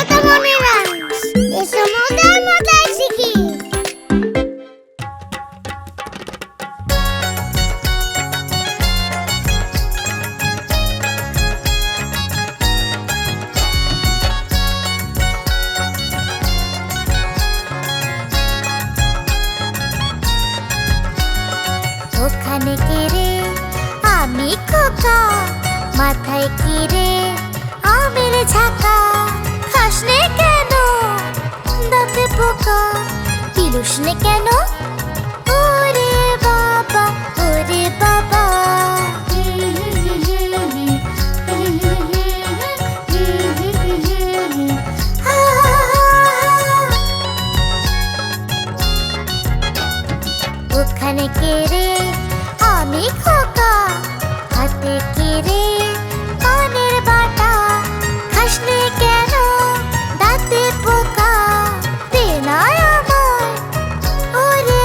সোনামণি rhymes, এসো মজার মজার শিখি। ওখানে কে রে? আমি খোকা। মাথায় কি রে? আমের ঝাঁকা। হাসনে কেন? দাঁতে পোকা। তিলুসনে কেন? ওরে বাবা, ওরে বাবা। ওখানে কে রে? আমি খোকা। হাতে কে রে? কানের বাটা। হাসনে কেন? দাঁতে পোকা। দে না আমায় ওরে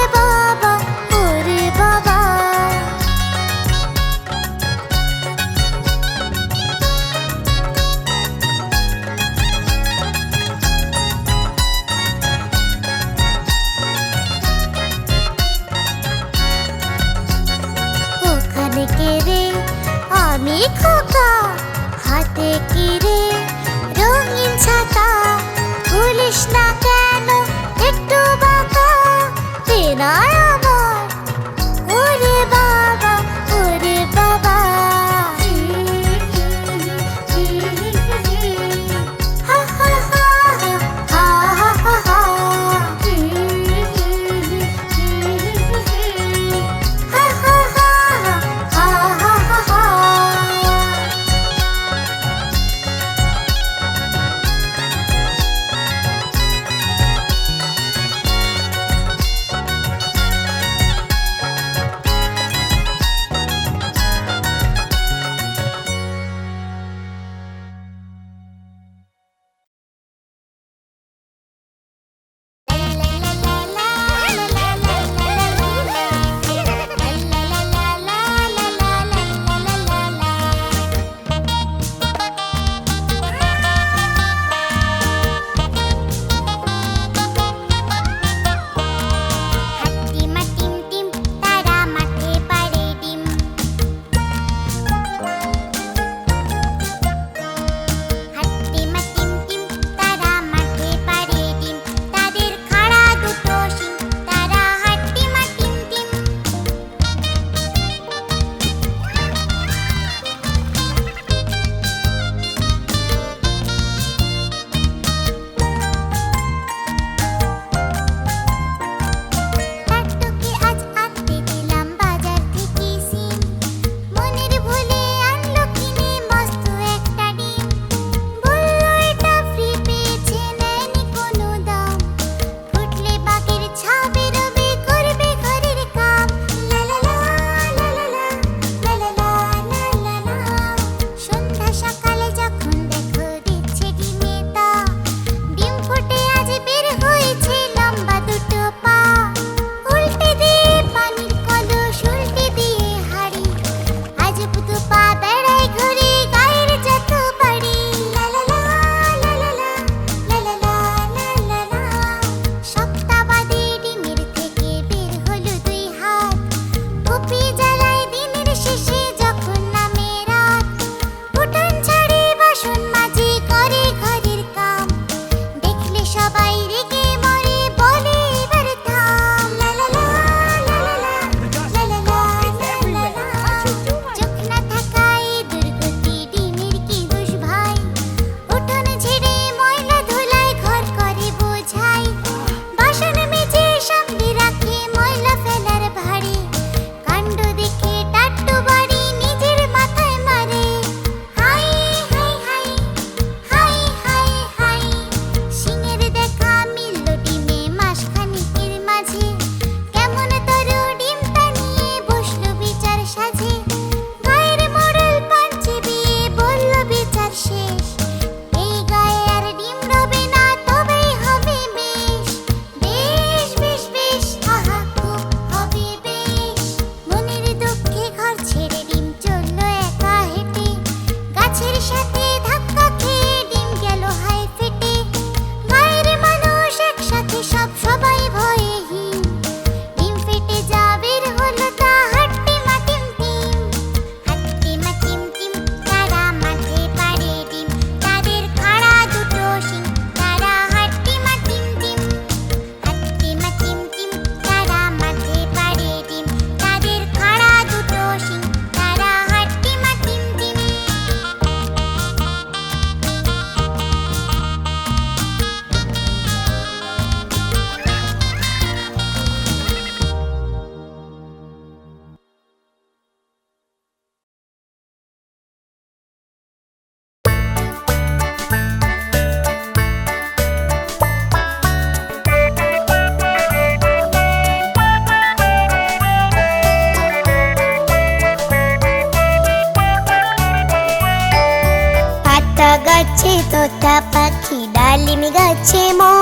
তোতা পাখি ডালিম গাছে মো,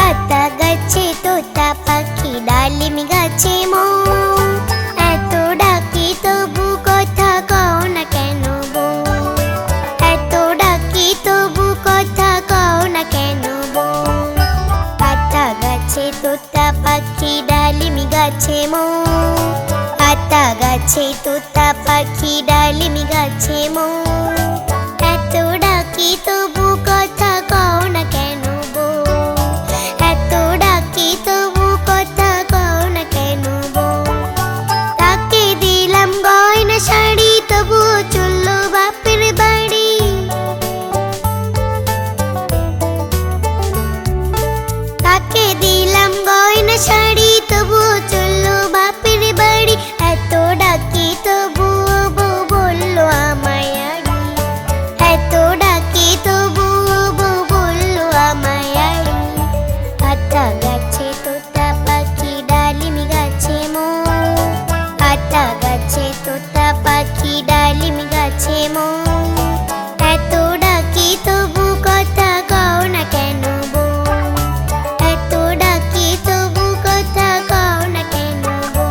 আতা গাছে তোতা পাখি ডালিম গাছে মো। এত ডাকি তবু কথা কও না কেন বউ, এত ডাকি তবু কথা কও না কেন বউ। আতা গাছে তোতা পাখি ডালিম গাছে মো, আতা গাছে তোতা পাখি ডালিম গাছে মো। এত ডাকি তবু কথা কও না কেন বউ, এত ডাকি তবু কথা কও না কেন বউ। তাকে দিলাম গয়না শাড়ি তবুও চললো বাপের বাড়ি, তাকে দিলাম গয়না শাড়ি তবুও চললো বাপের বাড়ি। এত ডাকি তবুও বউ বললো আমায় আড়ি, এত ডাকি তবুও বউ বললো আমায় আড়ি। আতা গাছে তোতা পাখি ডালিম গাছে মো, আতা গাছে তোতা পাখি ডালিম গাছে মো। এত ডাকি তবু কথা কও না কেন বউ, এত ডাকি তবু কথা কও না কেন বউ।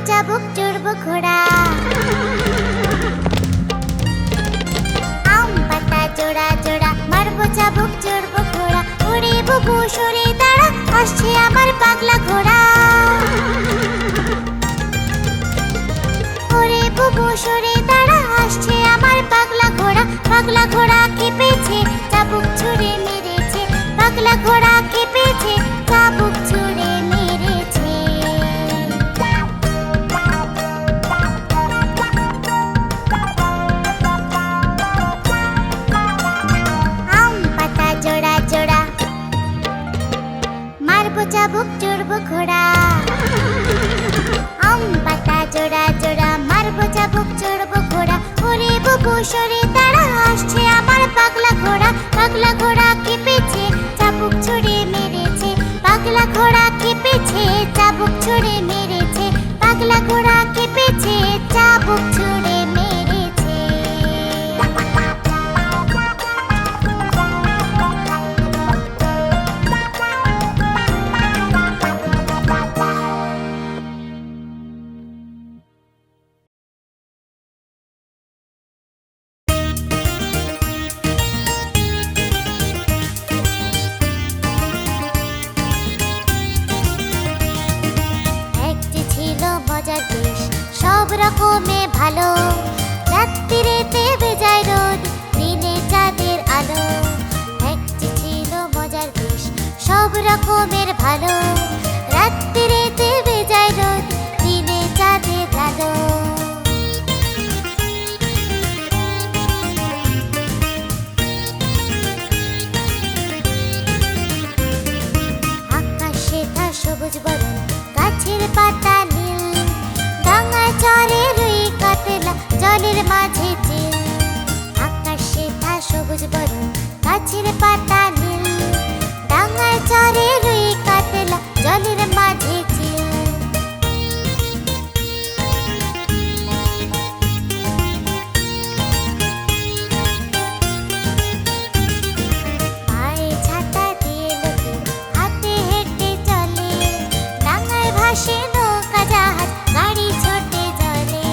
চাবুক চড়বো ঘোড়া। আম পাতা জোড়া জোড়া মারবো চাবুক চড়বো ঘোড়া। ওরে বুবু সরে দাঁড়া, আসছে আমার পাগলা ঘোড়া। ওরে বুবু সরে দাঁড়া, আসছে আমার পাগলা ঘোড়া। পাগলা ঘোড়া কেঁপেছে, চাবুক ছুঁড়ে মেরেছে। পাগলা ঘোড়া কেঁপেছে, চাবুক ছুঁড়ে মেরেছে। আম পাতা জোড়া জোড়া মারবো চাবুক চড়বো ঘোড়া। আম পাতা জোড়া জোড়া মারবো চাবুক চড়বো ঘোড়া। ওরে বুবু সরে দাঁড়া, আসছে আমার পাগলা ঘোড়া। পাগলা ঘোড়া কেঁপেছে, চাবুক ছুঁড়ে মেরেছে। পাগলা ঘোড়া কেঁপেছে, চাবুক ছুঁড়ে মেরেছে। পাগলা ঘোড়া কেঁপেছে, চাবুক ছুঁড়ে মেরেছে। একটি ছিল মজার দেশ, সব রকমে ভালো। রাত্রিরেতে বেজায় রোদ, দিনে চাঁদের আলো। একটি ছিল মজার দেশ, সব রকমের ভালো। রাত্রিরেতে বেজায় রোদ, দিনে চাঁদের আলো। আকাশে তা সবুজ বরণ, গাছের পাতা নীল। ডাঙায় চড়ে রুই কাতলা, জলের মাঝে চিল। আকাশে তা সবুজ বরণ, গাছের পাতা নীল। ডাঙায় চড়ে রুই কাতলা, জলের মাঝে চিল। পায়ে ছাতা দিয়ে লোকে হাতে হেঁটে চলে। ডাঙায় ভাসে নৌকা জাহাজ, গাড়ি ছোটে জলে।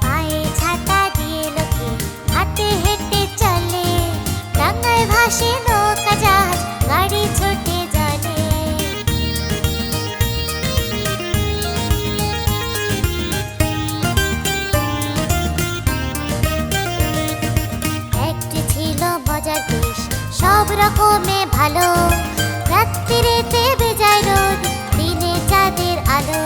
পায়ে ছাতা দিয়ে লোকে হাতে হেঁটে চলে। ডাঙায় ভাসে নৌকা জাহাজ, গাড়ি ছোটে জলে। একটি ছিল মজার দেশ, সব রকমে ভালো। রাত্রিরেতে বেজায় রোদ, দিনে চাঁদের আলো।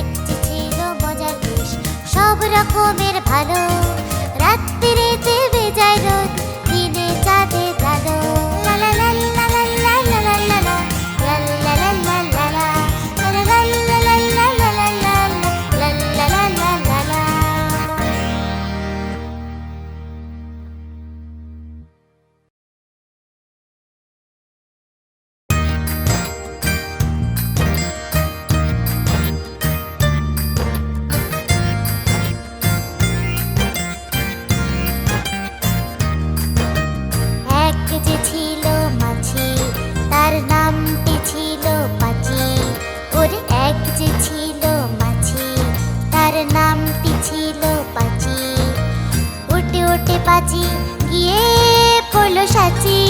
একটি ছিল মজার দেশ, সব রকমের ভালো। রাত্রিরেতে বেজায় রোদ, দিনে চাঁদের আলো। লা লা লা লা লা লা লা লা লা লা। লা লা লা লা লা লা। লা লা লা লা লা লা লা লা লা। লা লা লা লা লা লা। এক যে ছিল মাছি, তার নামটি ছিল পাচি। ওরে এক যে ছিল মাছি, তার নামটি ছিল পাচি। উঠে উঠে পাচি গিয়ে পড়লো সাচি।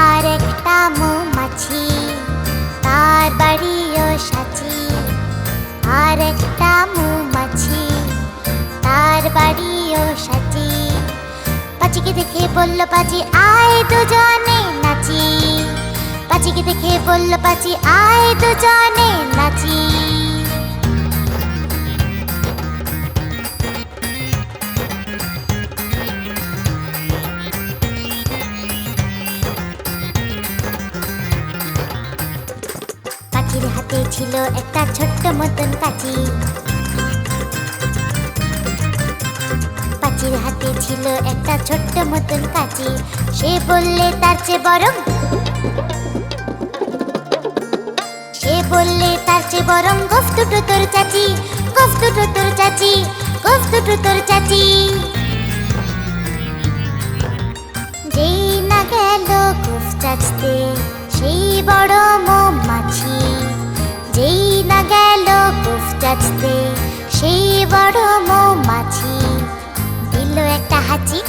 আর একটা মৌমাছি, তার বাড়িও সাচি। আর একটা মৌমাছি, তার বাড়িও সাচি। পাচিকে দেখে বলল পাচি, আয় দুজনে নাচি। পাচিকে দেখে বলল পাচি, আয় দুজনে নাচি। পাচির হাতে ছিল একটা ছোট্ট মতন কাঁচি। পাচির হাতে ছিল একটা ছোট্ট মতন কাঁচি। সে বললে তার চেয়ে বরং, সে বললে তার চেয়ে বরং গোফ দুটো তোর চাচি। গোফ দুটো তোর চাচি, গোফ দুটো তোর চাচি। যেই না গেল গোফ চাচতে, গাছতে সেই বড় মৌমাছি দিল একটা হাঁচি।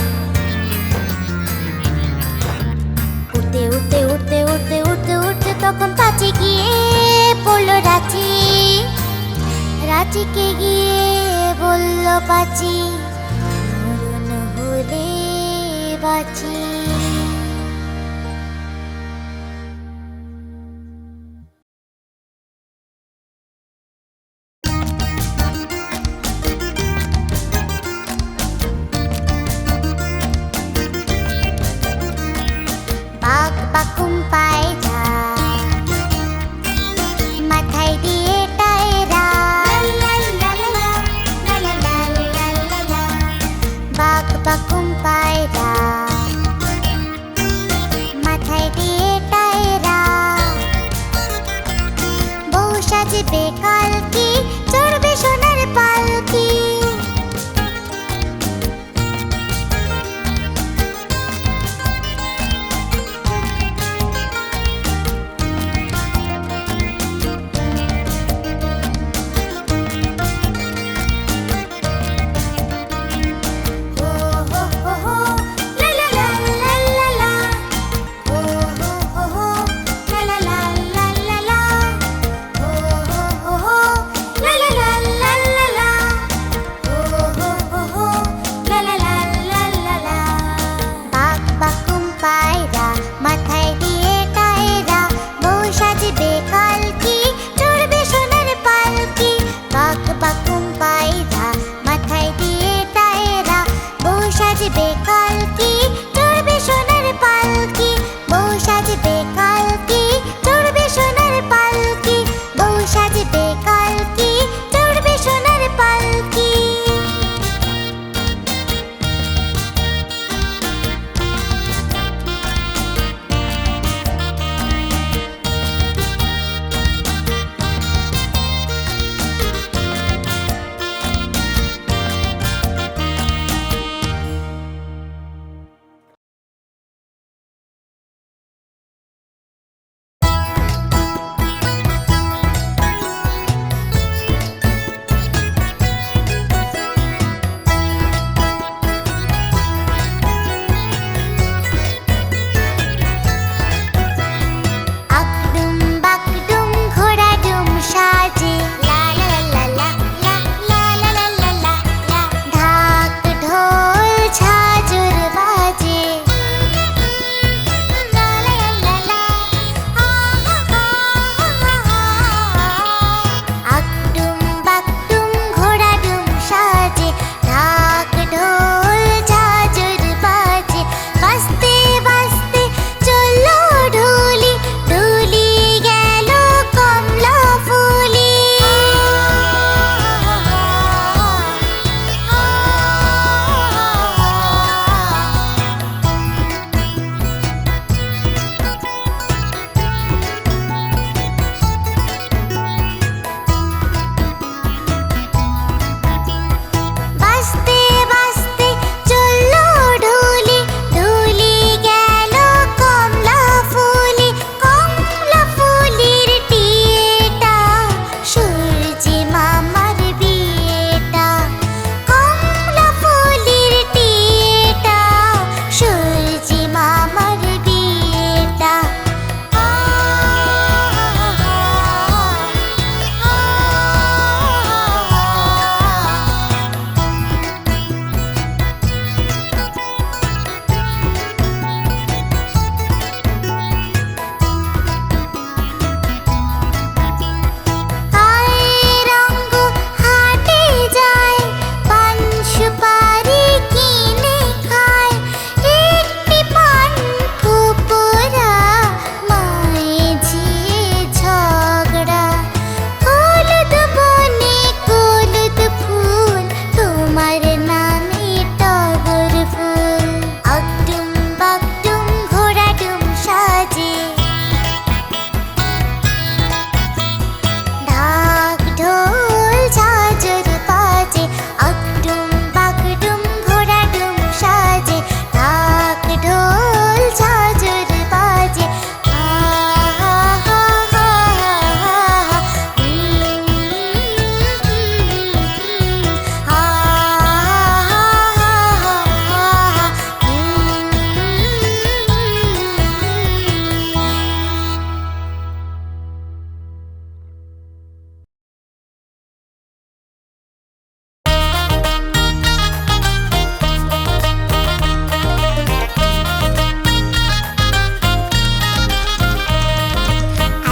উড়তে উড়তে উড়তে উড়তে উড়তে উড়তে তখন কাছে গিয়ে পড়লো রাঁচি। রাঁচিকে গিয়ে বলল পাচি, মরণ হলে বাঁচি। বাঘ বাকুম পায়রা, মাথায় দিয়ে টায়রা, বাঘ বাকুম পায়রা,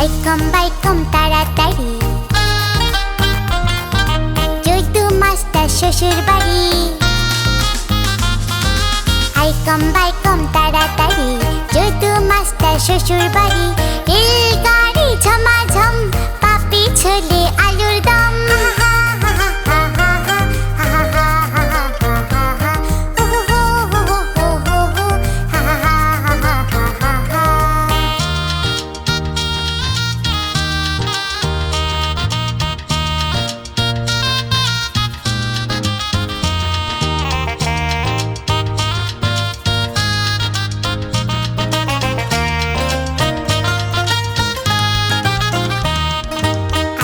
আইকম বাইকম তাড়াতাড়ি, চৈতু মাস্টার শ্বশুর বাড়ি। আইকম বাইকম তাড়াতাড়ি, চৈতু মাস্টার শ্বশুর বাড়ি। রেল গাড়ি ঝমাঝম, পাপি ছোলে আলুর দম।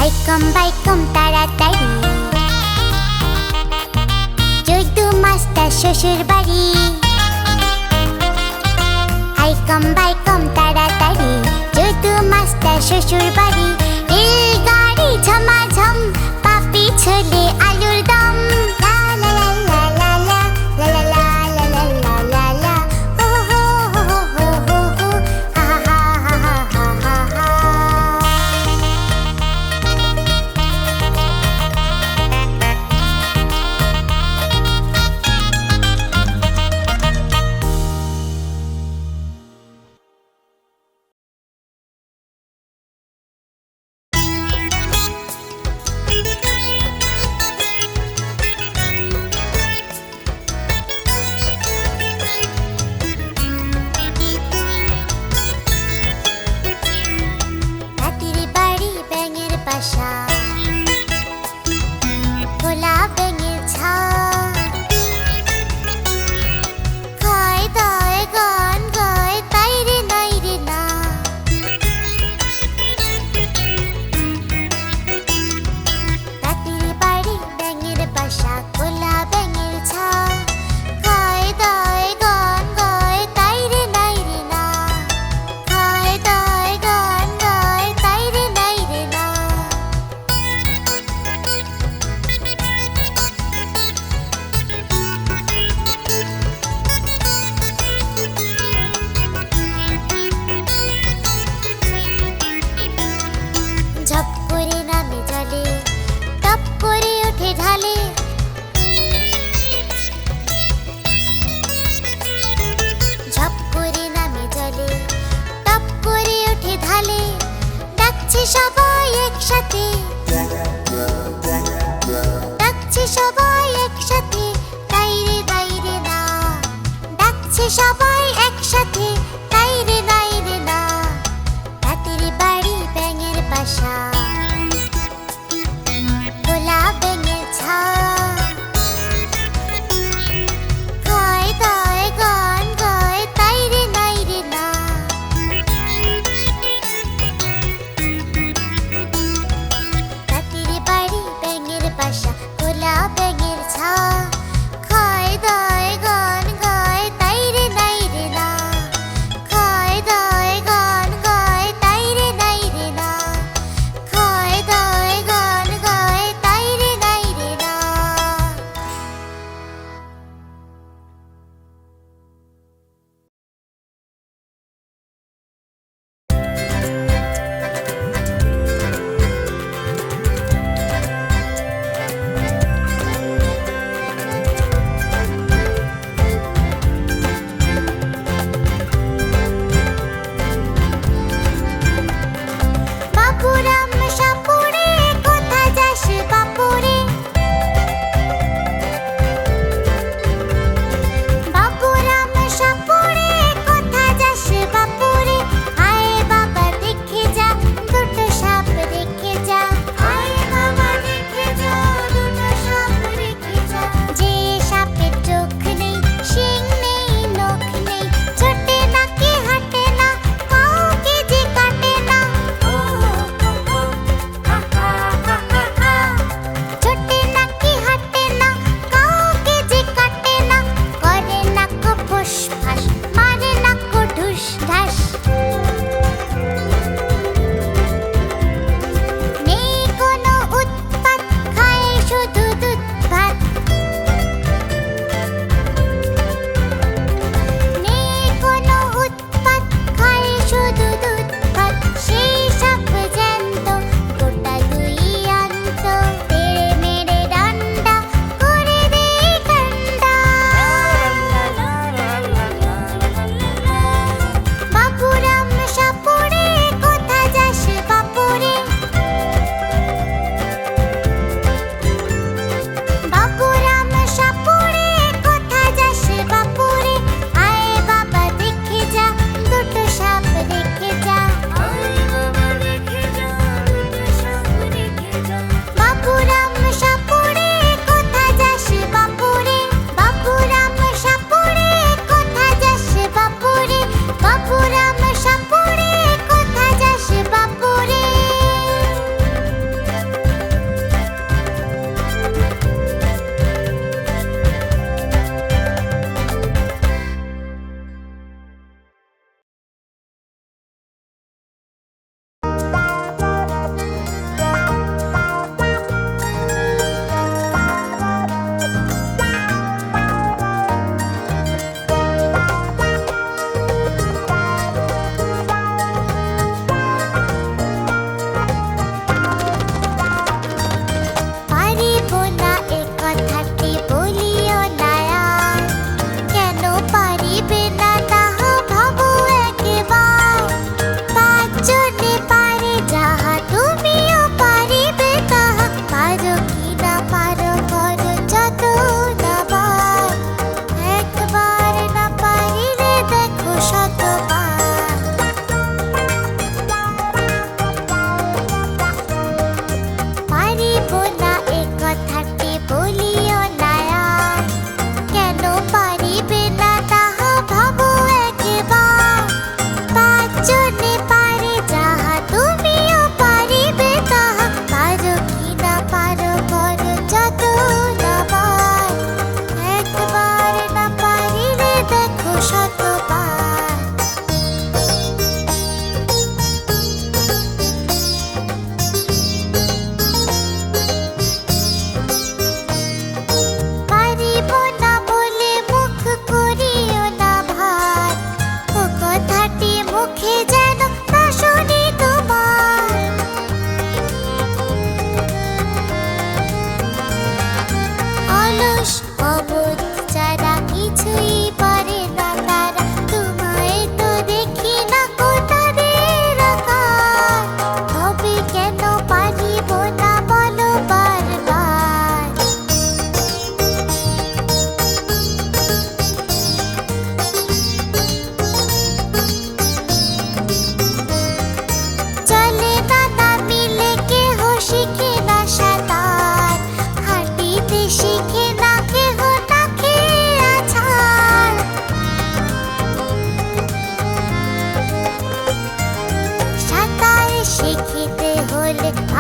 আইকম বাইকম তাড়াতাড়ি, চৈতু মাস্টার শ্বশুর বাড়ি। আইকম বাইকম তাড়াতাড়ি, চৈতু মাস্টার শ্বশুর বাড়ি। রেল গাড়ি ঝমাঝম, পাপি ছোলে আলুর দম। লা লা লা লা লা লা লা লা লা লা লা লা লা। ও হো হো হো হো হো, হা হা হা হা হা হা হা। হাতির বাড়ি ব্যাঙের বাসা, খোলা ব্যাঙের ছা। খায় দায় গান গায়, তাই রে নাই রে না। হাতির বাড়ি ব্যাঙের বাসা, খোলা ব্যাঙের ছা। খায় দায় গান গায়, তাই রে নাই রে না। খায় দায় গান গায়, তাই রে নাই রে না। ঝপ করে নামে জলে, টপ করে ওঠে ঢালে। ঝপ করে নামে জলে, টপ করে ওঠে ঢালে। ডাকছে সবাই একসাথে, ডাকছে সবাই একসাথে, তাই রে নাই রে না। ডাকছে সবাই একসাথে, তাই রে নাই রে না। হাতির বাড়ি ব্যাঙের বাসা, খোলা ব্যাঙের ছা। খায় দায় গান গায়, তাই রে নাই রে না। হাতির বাড়ি ব্যাঙের বাসা, খোলা ব্যাঙের ছা। খায় দায় গান গায়, তাই রে নাই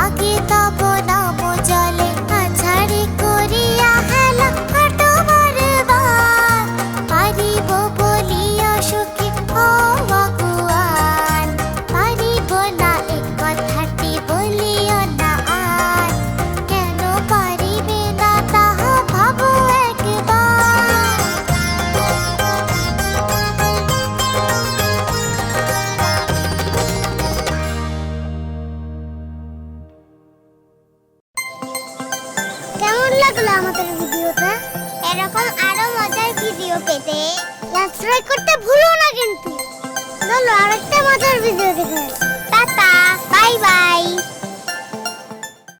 আগে তব নাম জলে আছাড়ি করিয়া হেলা হাঁটো বারবার পারিব বলিয়া সুখী ভগবান পারিব না এ কথাটি বলিও না আর কেন পারিবে না তাহা ভাবো একবার কেমন লাগলো আমাদের ভিডিওটা? এরকম আরো মজার ভিডিও পেতে সাবস্ক্রাইব করতে ভুলো না কিন্তু। চলো আরেকটা মজার ভিডিও দেখে আসি।